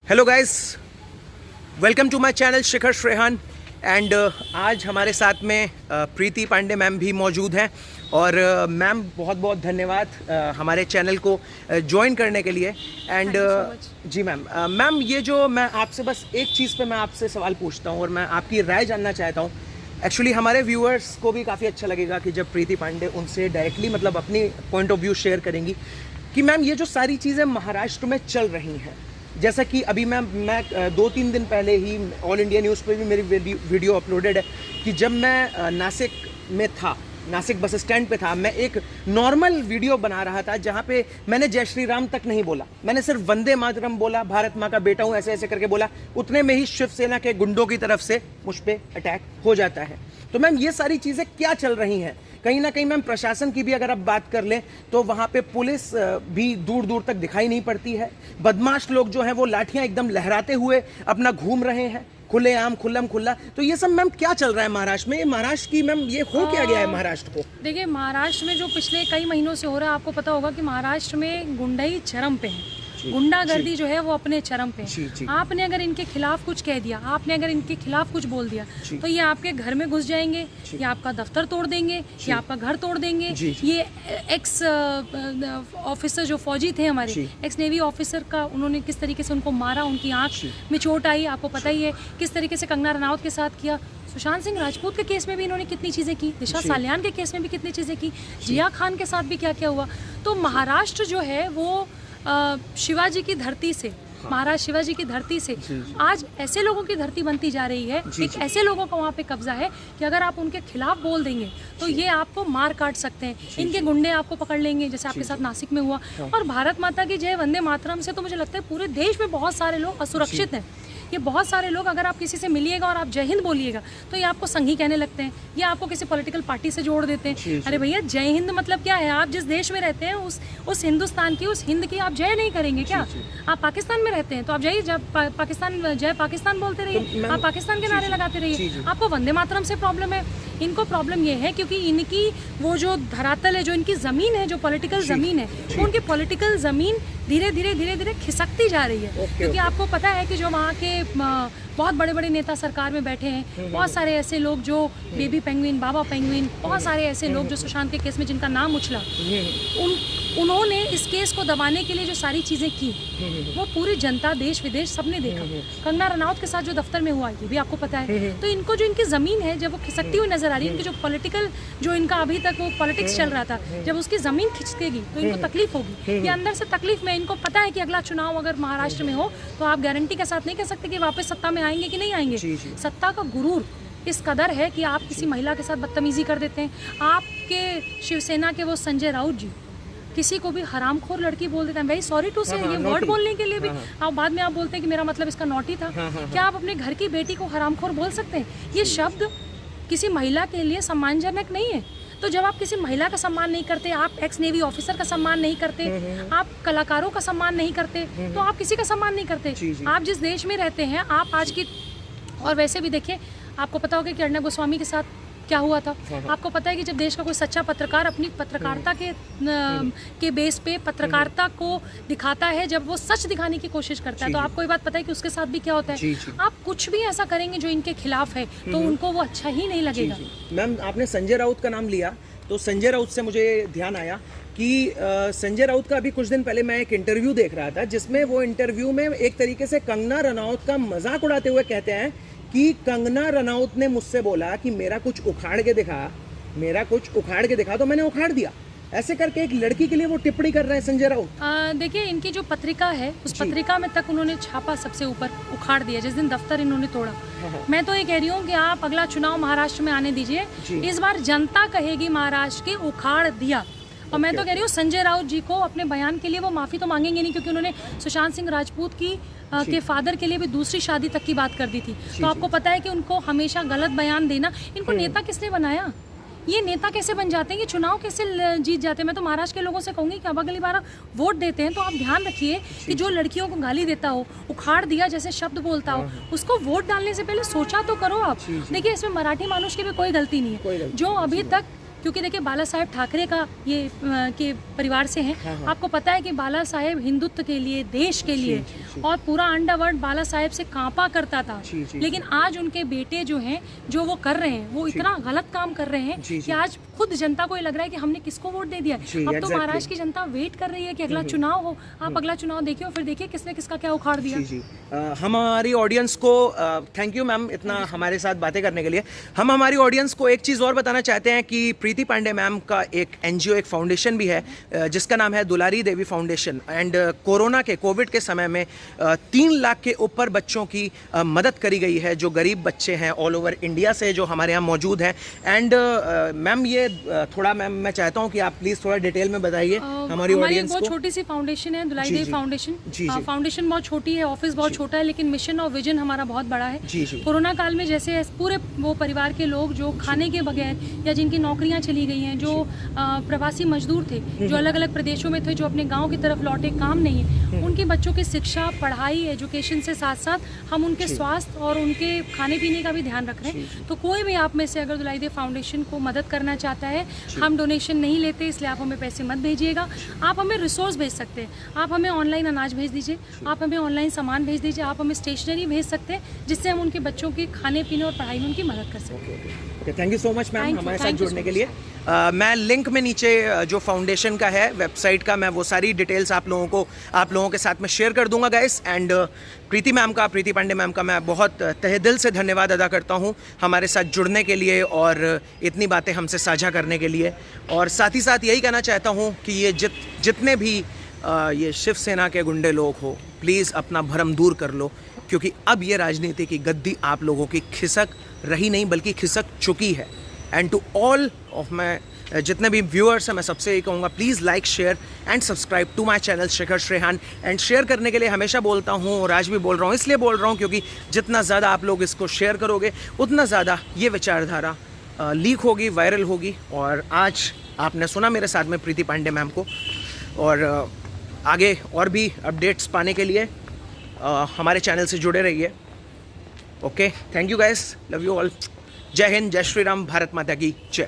Hello guys, welcome to my channel Shikhar Shrehan and आज हमारे साथ में प्रीति पांडे मैम भी मौजूद हैं और मैम बहुत बहुत धन्यवाद हमारे चैनल को ज्वाइन करने के लिए एंड जी मैम ये जो मैं आपसे बस एक चीज़ पे मैं आपसे सवाल पूछता हूँ और मैं आपकी राय जानना चाहता हूँ। एक्चुअली हमारे व्यूअर्स को भी काफ़ी अच्छा लगेगा कि जब प्रीति पांडे उनसे डायरेक्टली मतलब अपनी पॉइंट ऑफ व्यू शेयर करेंगी कि मैम ये जो सारी चीज़ें महाराष्ट्र में चल रही हैं, जैसा कि अभी मैं 2-3 दिन पहले ही ऑल इंडिया न्यूज़ पे भी मेरी वीडियो अपलोडेड है कि जब मैं नासिक में था, नासिक बस स्टैंड पे था, मैं एक नॉर्मल वीडियो बना रहा था जहाँ पे मैंने जय श्री राम तक नहीं बोला, मैंने सिर्फ वंदे मातरम बोला, भारत माँ का बेटा हूँ ऐसे ऐसे करके बोला। उतने में ही शिवसेना के गुंडों की तरफ से मुझ पे अटैक हो जाता है। तो मैम ये सारी चीज़ें क्या चल रही हैं? कहीं ना कहीं मैम प्रशासन की भी अगर आप बात कर लें तो वहाँ पे पुलिस भी दूर दूर तक दिखाई नहीं पड़ती है। बदमाश लोग जो हैं वो लाठियाँ एकदम लहराते हुए अपना घूम रहे हैं खुलेआम खुल्लम खुल्ला। तो ये सब मैम क्या चल रहा है महाराष्ट्र में? ये महाराष्ट्र की मैम ये हो क्या गया है महाराष्ट्र को? देखिए, महाराष्ट्र में जो पिछले कई महीनों से हो रहा है, आपको पता होगा कि महाराष्ट्र में गुंडाई चरम पे है, गुंडागर्दी जो है वो अपने चरम पे है। आपने अगर इनके खिलाफ कुछ कह दिया, आपने अगर इनके खिलाफ कुछ बोल दिया तो ये आपके घर में घुस जाएंगे, ये आपका दफ्तर तोड़ देंगे, ये आपका घर तोड़ देंगे। ये एक्स ऑफिसर जो फौजी थे हमारे, एक्स नेवी ऑफिसर का उन्होंने किस तरीके से उनको मारा, उनकी आंख में चोट आई, आपको पता ही है। किस तरीके से कंगना रनौत के साथ किया, सुशांत सिंह राजपूत के केस में भी इन्होंने कितनी चीज़ें की, दिशा सालियान के केस में भी कितनी चीज़ें की, जिया खान के साथ भी क्या क्या हुआ। तो महाराष्ट्र जो है वो शिवाजी की धरती से, महाराज शिवाजी की धरती से आज ऐसे लोगों की धरती बनती जा रही है। एक ऐसे लोगों का वहाँ पे कब्जा है कि अगर आप उनके खिलाफ बोल देंगे तो ये आपको मार काट सकते हैं। इनके गुंडे आपको पकड़ लेंगे, जैसे आपके साथ नासिक में हुआ। और भारत माता की जय वंदे मातरम से तो मुझे लगता है पूरे देश में बहुत सारे लोग असुरक्षित हैं। ये बहुत सारे लोग, अगर आप किसी से मिलिएगा और आप जय हिंद बोलिएगा तो ये आपको संघी कहने लगते हैं, ये आपको किसी पॉलिटिकल पार्टी से जोड़ देते हैं। अरे भैया, जय हिंद मतलब क्या है? आप जिस देश में रहते हैं उस हिंदुस्तान की, उस हिंद की आप जय नहीं करेंगे क्या? आप पाकिस्तान में रहते हैं तो आप जय पाकिस्तान जय पाकिस्तान बोलते रहिए, आप पाकिस्तान के नारे लगाते रहिए। आपको वंदे मातरम से प्रॉब्लम है, इनको प्रॉब्लम ये है क्योंकि इनकी वो जो धरातल है, जो इनकी ज़मीन है, जो पॉलिटिकल ज़मीन है, उनकी पॉलिटिकल ज़मीन धीरे धीरे खिसकती जा रही है। क्योंकि आपको पता है कि जो वहाँ के बहुत बड़े बड़े नेता सरकार में बैठे हैं, बहुत सारे ऐसे लोग जो बेबी पेंगुइन, बाबा पेंगुइन, बहुत सारे ऐसे लोग जो सुशांत के केस में जिनका नाम उछला, उन्होंने इस केस को दबाने के लिए जो सारी चीज़ें की वो पूरी जनता, देश विदेश सबने देखा। कंगना रनौत के साथ जो दफ्तर में हुआ ये भी आपको पता है। तो इनको जो इनकी ज़मीन है जब वो खिसकती हुई नजर आ रही है, इनकी जो पॉलिटिकल, जो इनका अभी तक वो पॉलिटिक्स चल रहा था, जब उसकी ज़मीन खिंचकेगी तो इनको तकलीफ होगी। ये अंदर से तकलीफ में, इनको पता है कि अगला चुनाव अगर महाराष्ट्र में हो तो आप गारंटी के साथ नहीं कह सकते कि वापस सत्ता में आएंगे कि नहीं आएंगे। सत्ता का गुरूर इस कदर है कि आप किसी महिला के साथ बदतमीजी कर देते हैं। आपके शिवसेना के वो संजय राउत जी किसी को भी हरामखोर लड़की बोल देते हैं। वेरी सॉरी टू से, ये वर्ड बोलने के लिए भी आप बाद में आप बोलते हैं कि मेरा मतलब इसका नॉटी था। क्या आप अपने घर की बेटी को हरामखोर बोल सकते हैं? ये शब्द किसी महिला के लिए सम्मानजनक नहीं है। तो जब आप किसी महिला का सम्मान नहीं करते, आप एक्स नेवी ऑफिसर का सम्मान नहीं करते, आप कलाकारों का सम्मान नहीं करते, तो आप किसी का सम्मान नहीं करते। आप जिस देश में रहते हैं, आप आज की, और वैसे भी देखिए, आपको पता होगा कि अर्णब गोस्वामी के साथ क्या हुआ था। आपको पता है कि जब देश का कोई सच्चा पत्रकार अपनी पत्रकारिता के बेस पे पत्रकारिता को दिखाता है, जब वो सच दिखाने की कोशिश करता है, तो आपको ये बात पता है कि उसके साथ भी क्या होता है। आप कुछ भी ऐसा करेंगे जो इनके खिलाफ है तो उनको वो अच्छा ही नहीं लगेगा। मैम, आपने संजय राउत का नाम लिया तो संजय राउत से मुझे ध्यान आया कि संजय राउत का अभी कुछ दिन पहले मैं एक इंटरव्यू देख रहा था, जिसमें वो इंटरव्यू में एक तरीके से कंगना रनौत का मजाक उड़ाते हुए कहते हैं कि कंगना रनौत ने मुझसे बोला कि मेरा कुछ उखाड़ के दिखा तो मैंने उखाड़ दिया। ऐसे करके एक लड़की के लिए वो टिप्पणी कर रहे हैं संजय राउत। देखिए, इनकी जो पत्रिका है उस पत्रिका में तक उन्होंने छापा सबसे ऊपर उखाड़ दिया जिस दिन दफ्तर इन्होंने तोड़ा। मैं तो ये कह रही हूँ कि आप अगला चुनाव महाराष्ट्र में आने दीजिए, इस बार जनता कहेगी महाराष्ट्र के उखाड़ दिया। और मैं तो कह रही हूँ संजय राउत जी को अपने बयान के लिए वो माफ़ी तो मांगेंगे नहीं, क्योंकि उन्होंने सुशांत सिंह राजपूत की के फादर के लिए भी दूसरी शादी तक की बात कर दी थी। तो आपको पता है कि उनको हमेशा गलत बयान देना, इनको नेता किसने बनाया? ये नेता कैसे बन जाते हैं, ये चुनाव कैसे जीत जाते हैं? मैं तो महाराष्ट्र के लोगों से कहूँगी कि अब अगली बार वोट देते हैं तो आप ध्यान रखिए कि जो लड़कियों को गाली देता हो, उखाड़ दिया जैसे शब्द बोलता हो, उसको वोट डालने से पहले सोचा तो करो आप। देखिए, इसमें मराठी मानुष की भी कोई गलती नहीं है। जो अभी तक क्योंकि देखिए बाला साहेब ठाकरे का ये के परिवार से हैं। आपको पता है कि बाला साहेब हिंदुत्व के लिए, देश के लिए और पूरा अंडरवर्ल्ड बाला साहेब से कांपा करता था। लेकिन आज उनके बेटे जो हैं, जो वो कर रहे हैं, वो इतना गलत काम कर रहे हैं कि आज खुद जनता को ये लग रहा है कि हमने किसको वोट दे दिया। अब तो महाराष्ट्र की जनता वेट कर रही है कि अगला चुनाव हो। आप अगला चुनाव देखिए और फिर देखिए किसने किसका क्या उखाड़ दिया। हमारी ऑडियंस को थैंक यू मैम इतना हमारे साथ बातें करने के लिए। हम हमारी ऑडियंस को एक चीज़ और बताना चाहते हैं कि प्रीति पांडे मैम का एक एनजीओ, एक फाउंडेशन भी है जिसका नाम है Dulari Devi foundation. And corona के, कोविड के समय में 3 लाख के ऊपर बच्चों की मदद करी गई है, जो गरीब बच्चे हैं ऑल ओवर इंडिया से, जो हमारे यहाँ मौजूद हैं। एंड मैम ये थोड़ा मैम मैं चाहता हूँ कि आप प्लीज़ थोड़ा डिटेल में बताइए हमारी ऑडियंस को। बहुत छोटी सी फाउंडेशन है दुलारी देवी फाउंडेशन। फाउंडेशन बहुत छोटी है, ऑफिस बहुत छोटा है, लेकिन मिशन और विजन हमारा बहुत बड़ा है। कोरोना काल में जैसे पूरे वो परिवार के लोग जो खाने के बगैर या जिनकी नौकरियां चली गई हैं, जो प्रवासी मजदूर थे, जो अलग अलग प्रदेशों में थे, जो अपने गांव की तरफ लौटे, काम नहीं है, उनके बच्चों की शिक्षा, पढ़ाई, एजुकेशन से साथ साथ हम उनके स्वास्थ्य और उनके खाने पीने का भी ध्यान रख रहे हैं। तो कोई भी आप में से अगर दुलारी देवी फाउंडेशन को मदद करना चाहता है, हम डोनेशन नहीं लेते, इसलिए आप हमें पैसे मत भेजिएगा। आप हमें रिसोर्स भेज सकते हैं, आप हमें ऑनलाइन अनाज भेज दीजिए, आप हमें ऑनलाइन सामान भेज दीजिए, आप हमें स्टेशनरी भेज सकते हैं, जिससे हम उनके बच्चों के खाने पीने और पढ़ाई में उनकी मदद कर सकें। Thank you so much ma'am हमारे साथ जुड़ने के लिए। मैं लिंक में नीचे जो फाउंडेशन का है, वेबसाइट का, मैं वो सारी डिटेल्स आप लोगों के साथ में शेयर कर दूंगा guys. And Preeti Pandey ma'am का मैं बहुत तहे दिल से धन्यवाद अदा करता हूं हमारे साथ जुड़ने के लिए और इतनी बातें हमसे साझा करने के लिए। और साथ ही साथ यही कहना चाहता हूं कि ये जितने भी ये शिवसेना के गुंडे लोग हो, प्लीज़ अपना भरम दूर कर लो, क्योंकि अब ये राजनीति की गद्दी आप लोगों की खिसक रही नहीं बल्कि खिसक चुकी है। And to all of my जितने भी व्यूअर्स हैं, मैं सबसे यही कहूँगा, please like, share and subscribe to my channel Shikhar Shrehan. And share करने के लिए हमेशा बोलता हूँ और आज भी बोल रहा हूँ, इसलिए बोल रहा हूँ क्योंकि जितना ज़्यादा आप लोग इसको शेयर करोगे उतना ज़्यादा ये विचारधारा लीक होगी, वायरल होगी। और आज आपने सुना मेरे साथ में प्रीति पांडे मैम को, और आगे और भी अपडेट्स पाने के लिए हमारे चैनल से जुड़े रहिए। Okay, thank you guys, love you all. जय हिंद, जय श्री राम, भारत माता की जय।